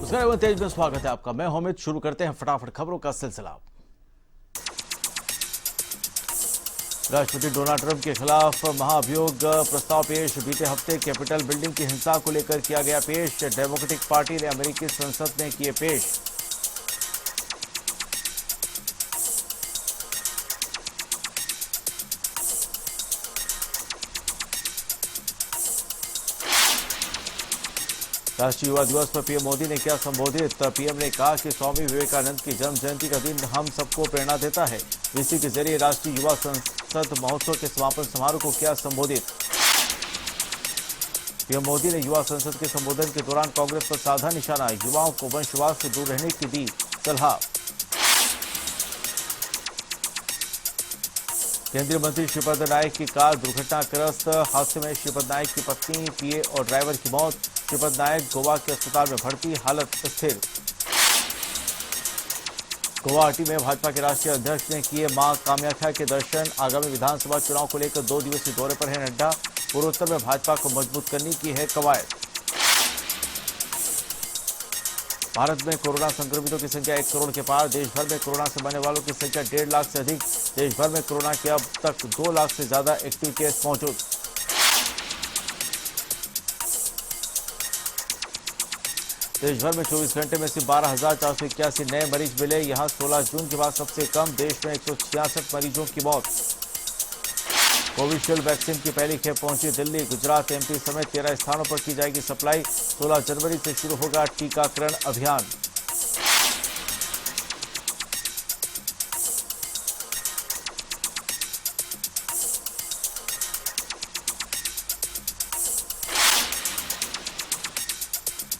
नमस्कार, तेज में स्वागत है आपका। मैं अमित। शुरू करते हैं फटाफट खबरों का सिलसिला। राष्ट्रपति डोनाल्ड ट्रंप के खिलाफ महाभियोग प्रस्ताव पेश। बीते हफ्ते कैपिटल बिल्डिंग की हिंसा को लेकर किया गया पेश। डेमोक्रेटिक पार्टी ने अमेरिकी संसद में किए पेश। राष्ट्रीय युवा दिवस पर पीएम मोदी ने किया संबोधित। पीएम ने कहा कि स्वामी विवेकानंद की जन्म जयंती का दिन हम सबको प्रेरणा देता है। इसी के जरिए राष्ट्रीय युवा संसद महोत्सव के समापन समारोह को किया संबोधित। पीएम मोदी ने युवा संसद के संबोधन के दौरान कांग्रेस पर साधा निशाना। युवाओं को वंशवाद से दूर रहने की दी सलाह। केंद्रीय मंत्री श्रीपद नायक की कार दुर्घटनाग्रस्त। हादसे में श्रीपद नायक की पत्नी, पीए और ड्राइवर की मौत। श्रीपद नायक गोवा के अस्पताल में भर्ती, हालत स्थिर। गुवाहाटी में भाजपा के राष्ट्रीय अध्यक्ष ने किए मां कामाख्या के दर्शन। आगामी विधानसभा चुनाव को लेकर 2 दिवसीय दौरे पर है नड्डा। पूर्वोत्तर में भाजपा को मजबूत करने की है कवायद। भारत में कोरोना संक्रमितों की संख्या 1 करोड़ के पार। देश भर में कोरोना से मरने वालों की संख्या 1.5 लाख से अधिक। देश भर में कोरोना के अब तक 2 लाख से ज्यादा एक्टिव केस मौजूद। देश भर में 24 घंटे में सिर्फ 12,481 नए मरीज मिले। यहां 16 जून के बाद सबसे कम। देश में 166 मरीजों की मौत। कोविशील्ड वैक्सीन की पहली खेप पहुंची दिल्ली। गुजरात, एमपी समेत 13 स्थानों पर की जाएगी सप्लाई। 16 जनवरी से शुरू होगा टीकाकरण अभियान।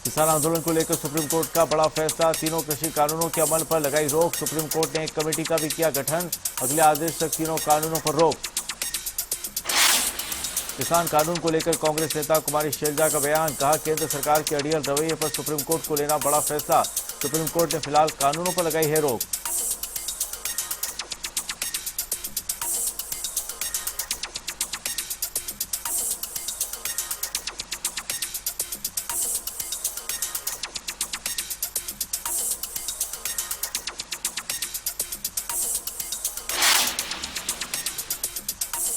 किसान आंदोलन को लेकर सुप्रीम कोर्ट का बड़ा फैसला। तीनों कृषि कानूनों के अमल पर लगाई रोक। सुप्रीम कोर्ट ने एक कमेटी का भी किया गठन। अगले आदेश तक तीनों कानूनों पर रोक। किसान कानून को लेकर कांग्रेस नेता कुमारी शैलजा का बयान। कहा, केंद्र सरकार के अड़ियल रवैये पर सुप्रीम कोर्ट को लेना बड़ा फैसला। सुप्रीम कोर्ट ने फिलहाल कानूनों पर लगाई है रोक।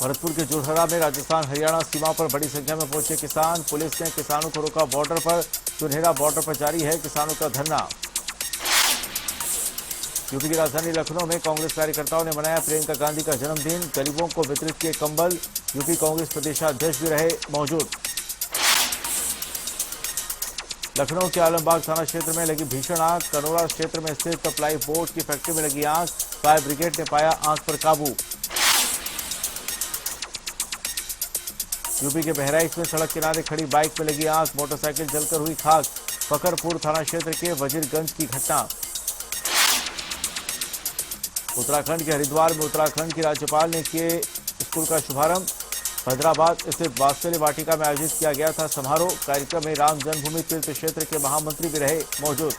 भरतपुर के जुरहरा में राजस्थान हरियाणा सीमा पर बड़ी संख्या में पहुंचे किसान। पुलिस ने किसानों को रोका बॉर्डर पर। जुरहरा बॉर्डर पर जारी है किसानों का धरना। यूपी की राजधानी लखनऊ में कांग्रेस कार्यकर्ताओं ने मनाया प्रियंका गांधी का जन्मदिन। गरीबों को वितरित किए कंबल। यूपी कांग्रेस प्रदेशाध्यक्ष भी रहे मौजूद। लखनऊ के आलमबाग थाना क्षेत्र में लगी भीषण आग। कनौरा क्षेत्र में स्थित प्लाई बोर्ड की फैक्ट्री में लगी आग। फायर ब्रिगेड ने पाया आग पर काबू। यूपी के बहराइच में सड़क किनारे खड़ी बाइक में लगी आग। मोटरसाइकिल जलकर हुई खाक। फकरपुर थाना क्षेत्र के वजीरगंज की घटना। उत्तराखंड के हरिद्वार में उत्तराखंड की राज्यपाल ने किए स्कूल का शुभारंभ। हैदराबाद स्थित वात्सल्य वाटिका में आयोजित किया गया था समारोह। कार्यक्रम में राम जन्मभूमि तीर्थ क्षेत्र के महामंत्री भी रहे मौजूद।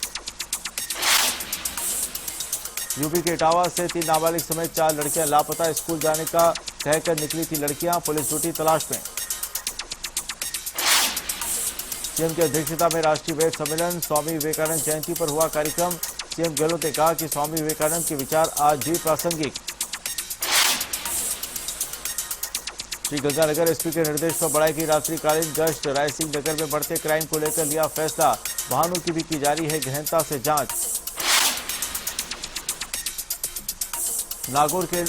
यूपी के इटावा से 3 नाबालिग समेत 4 लड़कियां लापता। स्कूल जाने का कहकर निकली थी लड़कियां। पुलिस जुटी तलाश में। सीएम की अध्यक्षता में राष्ट्रीय वेद सम्मेलन। स्वामी विवेकानंद जयंती पर हुआ कार्यक्रम। सीएम गहलोत ने कहा कि स्वामी विवेकानंद के विचार आज भी प्रासंगिक। श्री गंगानगर एसपी के निर्देश पर बढ़ाई गई रात्रिकालीन गश्त। रायसिंह नगर में बढ़ते क्राइम को लेकर लिया फैसला। वाहनों की भी की जा रही है गहनता से जांच। नागौर के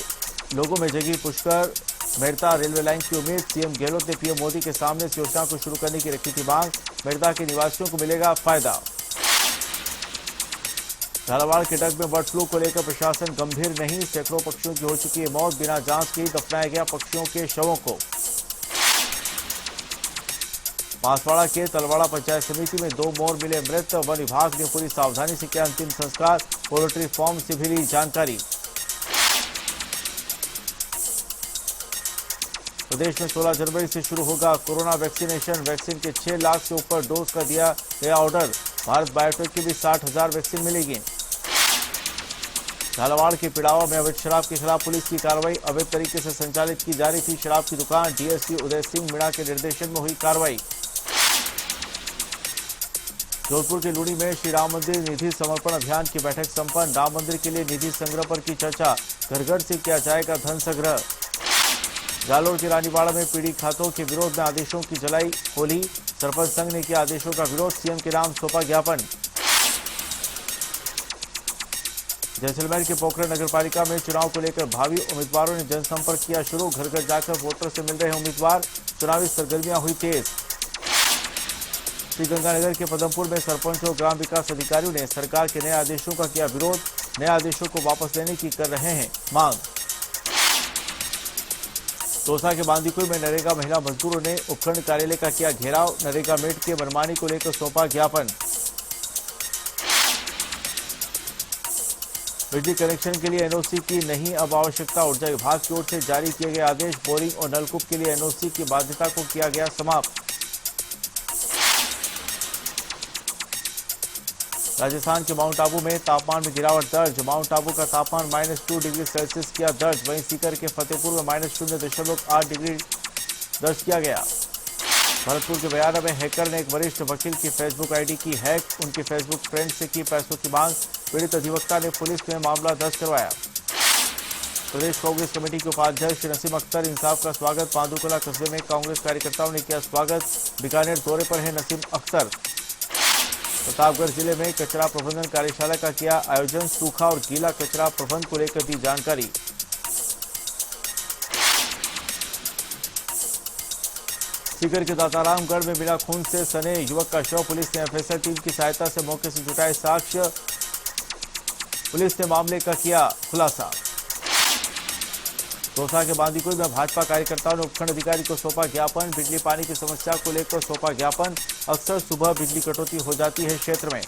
लोगों में जगी पुष्कर मेड़ता रेलवे लाइन की उम्मीद। सीएम गहलोत ने पीएम मोदी के सामने इस योजना को शुरू करने की रखी थी मांग। मेड़ता के निवासियों को मिलेगा फायदा। झालावाड़ के डग में बर्ड फ्लू को लेकर प्रशासन गंभीर नहीं। सैकड़ों पक्षियों की हो चुकी है मौत। बिना जांच के ही दफनाया गया पक्षियों के शवों को। बांसवाड़ा के तलवाड़ा पंचायत समिति में 2 मोर मिले मृत। वन विभाग ने पूरी सावधानी से किया अंतिम संस्कार। पोल्ट्री फार्म से भी ली जानकारी। प्रदेश में 16 जनवरी से शुरू होगा कोरोना वैक्सीनेशन। वैक्सीन के 6 लाख से ऊपर डोज का दिया गया ऑर्डर। भारत बायोटेक की भी 60,000 वैक्सीन मिलेगी। झालावाड़ के पिड़ावा में अवैध शराब के खिलाफ पुलिस की कार्रवाई। अवैध तरीके से संचालित की जा रही थी शराब की दुकान। डीएसपी उदय सिंह मीणा के निर्देशन में हुई कार्रवाई। जोधपुर के लूणी में श्री राम मंदिर निधि समर्पण अभियान की बैठक संपन्न। राम मंदिर के लिए निधि संग्रह पर की चर्चा। घर घर से किया जाएगा धन संग्रह। जालोर के रानीवाड़ा में पीढ़ी खातों के विरोध में आदेशों की जलाई होली। सरपंच संघ ने किया आदेशों का विरोध। सीएम के नाम सौंपा ज्ञापन। जैसलमेर के पोखरण नगरपालिका में चुनाव को लेकर भावी उम्मीदवारों ने जनसंपर्क किया शुरू। घर घर जाकर वोटर से मिल रहे उम्मीदवार। चुनावी सरगर्मियां हुई तेज। श्रीगंगानगर के पदमपुर में सरपंचों और ग्राम विकास अधिकारियों ने सरकार के नए आदेशों का किया विरोध। नए आदेशों को वापस लेने की कर रहे हैं मांग। दौसा के बांदीकुई में नरेगा महिला मजदूरों ने उपखंड कार्यालय का किया घेराव। नरेगा मेट के मनमानी को लेकर सौंपा ज्ञापन। बिजली कनेक्शन के लिए एनओसी की नहीं अब आवश्यकता। ऊर्जा विभाग की ओर से जारी किए गए आदेश। बोरिंग और नलकूप के लिए एनओसी की बाध्यता को किया गया समाप्त। राजस्थान के माउंट आबू में तापमान में गिरावट दर्ज। माउंट आबू का तापमान -2 डिग्री सेल्सियस किया दर्ज। वहीं सीकर के फतेहपुर में -0.8 डिग्री दर्ज किया गया। भरतपुर के बयाना में हैकर ने एक वरिष्ठ वकील की फेसबुक आईडी की हैक। उनकी फेसबुक फ्रेंड से की पैसों की मांग। पीड़ित अधिवक्ता ने पुलिस में मामला दर्ज करवाया। प्रदेश कांग्रेस कमेटी के उपाध्यक्ष नसीम अख्तर इंसाफ का स्वागत। पांडुकला कस्बे में कांग्रेस कार्यकर्ताओं ने किया स्वागत। बीकानेर दौरे पर है नसीम अख्तर। प्रतापगढ़ जिले में कचरा प्रबंधन कार्यशाला का किया आयोजन। सूखा और गीला कचरा प्रबंधन को लेकर दी जानकारी। सीकर के दातारामगढ़ में बिना खून से सने युवक का शव। पुलिस ने एफएसएल टीम की सहायता से मौके से जुटाए साक्ष्य। पुलिस ने मामले का किया खुलासा। दौसा के बांदीकुई में भाजपा कार्यकर्ताओं ने उपखंड अधिकारी को सौंपा ज्ञापन। बिजली पानी की समस्या को लेकर सौंपा ज्ञापन। अक्सर सुबह बिजली कटौती हो जाती है क्षेत्र में।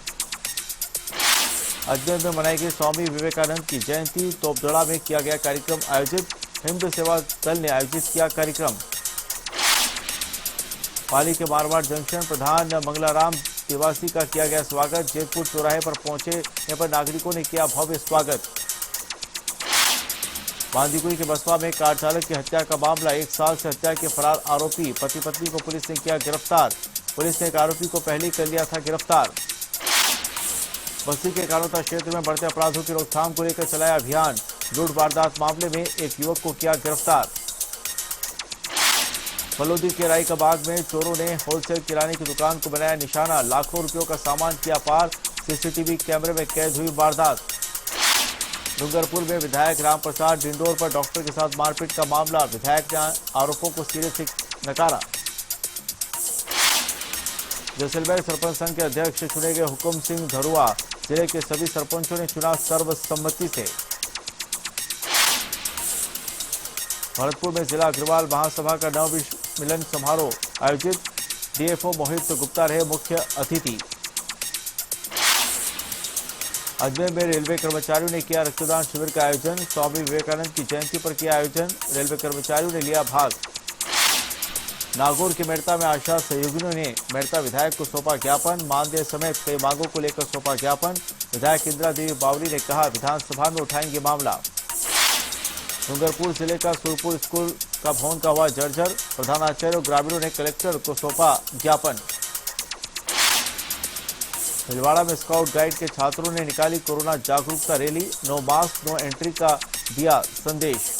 अजमेर में मनाई गई स्वामी विवेकानंद की जयंती। तोपदड़ा में किया गया कार्यक्रम आयोजित। हिंद सेवा दल ने आयोजित किया कार्यक्रम। पाली के मारवाड़ जंक्शन प्रधान मंगलाराम तिवासी का किया गया स्वागत। जेतपुर चौराहे पर पहुंचे पर नागरिकों ने किया भव्य स्वागत। बांदीकुई के बसवा में कार चालक की हत्या का मामला। 1 साल से हत्या के फरार आरोपी पति पत्नी को पुलिस ने किया गिरफ्तार। पुलिस ने एक आरोपी को पहले कर लिया था गिरफ्तार। बस्ती के कानोता क्षेत्र में बढ़ते अपराधों की रोकथाम को लेकर चलाया अभियान। लूट वारदात मामले में एक युवक को किया गिरफ्तार। फलोदी के राई का बाग में चोरों ने होलसेल किराने की दुकान को बनाया निशाना। लाखों रुपयों का सामान किया पार। सीसीटीवी कैमरे में कैद हुई वारदात। डूंगरपुर में विधायक रामप्रसाद डिंडोर पर डॉक्टर के साथ मारपीट का मामला। विधायक ने आरोपों को सिरे से नकारा। जैसलमेर सरपंच संघ के अध्यक्ष चुने गए हुकुम सिंह धरुआ। जिले के सभी सरपंचों ने चुना सर्वसम्मति से। भरतपुर में जिला अग्रवाल महासभा का नव मिलन समारोह आयोजित। डीएफओ मोहित गुप्ता रहे मुख्य अतिथि। अजमेर में रेलवे कर्मचारियों ने किया रक्तदान शिविर का आयोजन। स्वामी विवेकानंद की जयंती पर किया आयोजन। रेलवे कर्मचारियों ने लिया भाग। नागौर के मेड़ता में आशा सहयोगियों ने मेड़ता विधायक को सौंपा ज्ञापन। मानदेय समेत कई मांगों को लेकर सौंपा ज्ञापन। विधायक इंदिरा देवी बावरी ने कहा विधानसभा में उठाएंगे मामला। डूंगरपुर जिले का सुरपुर स्कूल का भवन का हुआ जर्जर। प्रधानाचार्य और ग्रामीणों ने कलेक्टर को सौंपा ज्ञापन। भीलवाड़ा में स्काउट गाइड के छात्रों ने निकाली कोरोना जागरूकता rally. No mask no entry का दिया संदेश।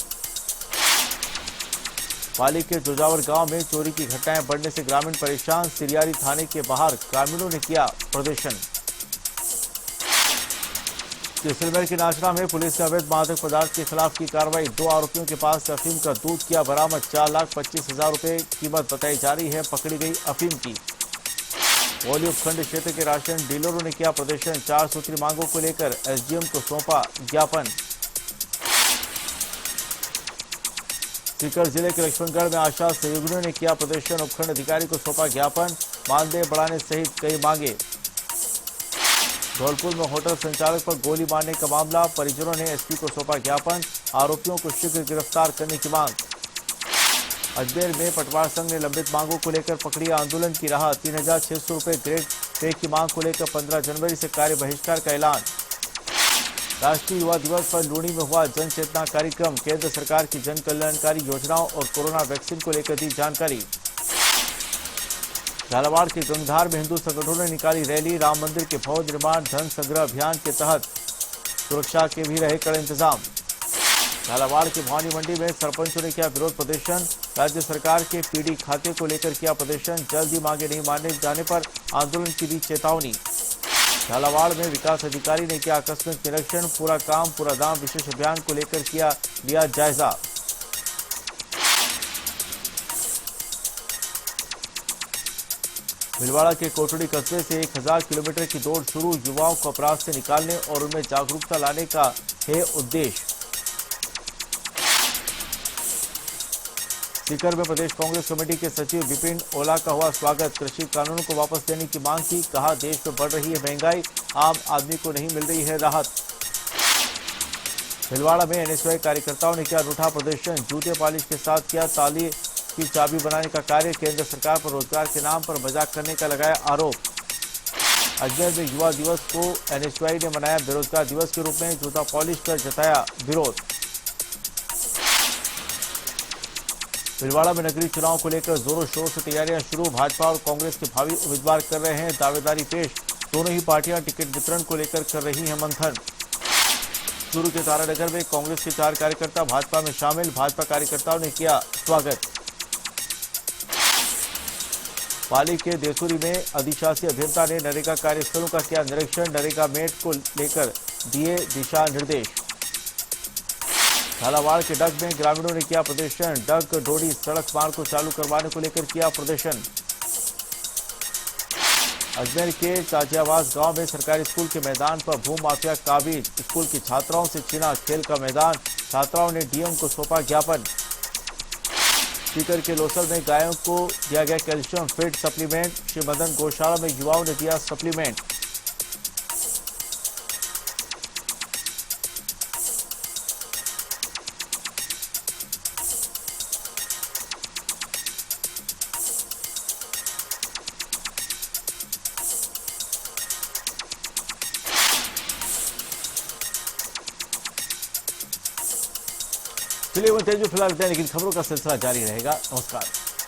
पाली के जोजावर गांव में चोरी की घटनाएं बढ़ने से ग्रामीण परेशान। सिरियारी थाने के बाहर ग्रामीणों ने किया प्रदर्शन। जैसलमेर के नाचना में पुलिस ने अवैध मादक पदार्थ के खिलाफ की कार्रवाई। 2 आरोपियों के पास से अफीम का दूध किया बरामद। 4,25,000 रुपए कीमत बताई जा रही है। पकड़ी गई अफीम की। वोली उपखंड क्षेत्र के राशन डीलरों ने किया प्रदर्शन। 4 सूत्री मांगों को लेकर एसडीएम को सौंपा ज्ञापन। सीकर जिले के लक्ष्मणगढ़ में आशा सहयोगियों ने किया प्रदर्शन। उपखंड अधिकारी को सौंपा ज्ञापन। मानदेय बढ़ाने सहित कई मांगे। धौलपुर में होटल संचालक पर गोली मारने का मामला। परिजनों ने एसपी को सौंपा ज्ञापन। आरोपियों को शीघ्र गिरफ्तार करने की मांग। अजमेर में पटवार संघ ने लंबित मांगों को लेकर पकड़ी आंदोलन की राह। 3,600 रुपए ग्रेड पे की मांग को लेकर 15 जनवरी से कार्य बहिष्कार का ऐलान। राष्ट्रीय युवा दिवस पर लूणी में हुआ जन चेतना कार्यक्रम। केंद्र सरकार की जन कल्याणकारी योजनाओं और कोरोना वैक्सीन को लेकर दी जानकारी। झालावाड़ के गंगधार में हिंदू संगठनों ने निकाली रैली। राम मंदिर के भवन निर्माण धन संग्रह अभियान के तहत सुरक्षा के भी रहे कड़े इंतजाम। झालावाड़ के भवानी मंडी में सरपंचों ने किया विरोध प्रदर्शन। राज्य सरकार के पीडी खाते को लेकर किया प्रदर्शन। जल्द ही मांगे नहीं माने जाने पर आंदोलन की दी चेतावनी। झालावाड़ में विकास अधिकारी ने किया आकस्मिक निरीक्षण। पूरा काम पूरा दाम विशेष अभियान को लेकर लिया जायजा। भीलवाड़ा के कोटड़ी कस्बे से 1000 किलोमीटर की दौड़ शुरू। युवाओं को अपराध से निकालने और उनमें जागरूकता लाने का है उद्देश्य। सीकर में प्रदेश कांग्रेस कमेटी के सचिव विपिन ओला का हुआ स्वागत। कृषि कानूनों को वापस लेने की मांग की। कहा देश में बढ़ रही है महंगाई, आम आदमी को नहीं मिल रही है राहत। भीलवाड़ा में एनएसयूआई कार्यकर्ताओं ने किया अनूठा प्रदर्शन। जूते पॉलिश के साथ किया ताली की चाबी बनाने का कार्य। केंद्र सरकार पर रोजगार के नाम पर मजाक करने का लगाया आरोप। अजमेर में युवा दिवस को एनएसयूआई ने मनाया बेरोजगार दिवस के रूप में। जूता पॉलिश कर जताया विरोध। भीलवाड़ा में नगरीय चुनाव को लेकर जोरों शोर से तैयारियां शुरू। भाजपा और कांग्रेस के भावी उम्मीदवार कर रहे हैं दावेदारी पेश। दोनों ही पार्टियां टिकट वितरण को लेकर कर रही हैं मंथन। चूरू के तारानगर में कांग्रेस के 4 कार्यकर्ता भाजपा में शामिल। भाजपा कार्यकर्ताओं ने किया स्वागत। पाली के देसुरी में अधिशासी अभियंता ने नरेगा कार्यस्थलों का किया निरीक्षण। नरेगा मेट को लेकर दिए दिशा निर्देश। झालावाड़ के डग में ग्रामीणों ने किया प्रदर्शन। डग डोडी सड़क मार्ग को चालू करवाने को लेकर किया प्रदर्शन। अजमेर के चाचियावास गांव में सरकारी स्कूल के मैदान पर भूमि माफिया काबिज। स्कूल की छात्राओं से छीना खेल का मैदान। छात्राओं ने डीएम को सौंपा ज्ञापन। सीकर के लोसर में गायों को दिया गया calcium feed supplement. Shri Madan गौशाला में युवाओं ने दिया सप्लीमेंट। चलिए वो तेजू फिलहाल लेकिन खबरों का सिलसिला जारी रहेगा। नमस्कार।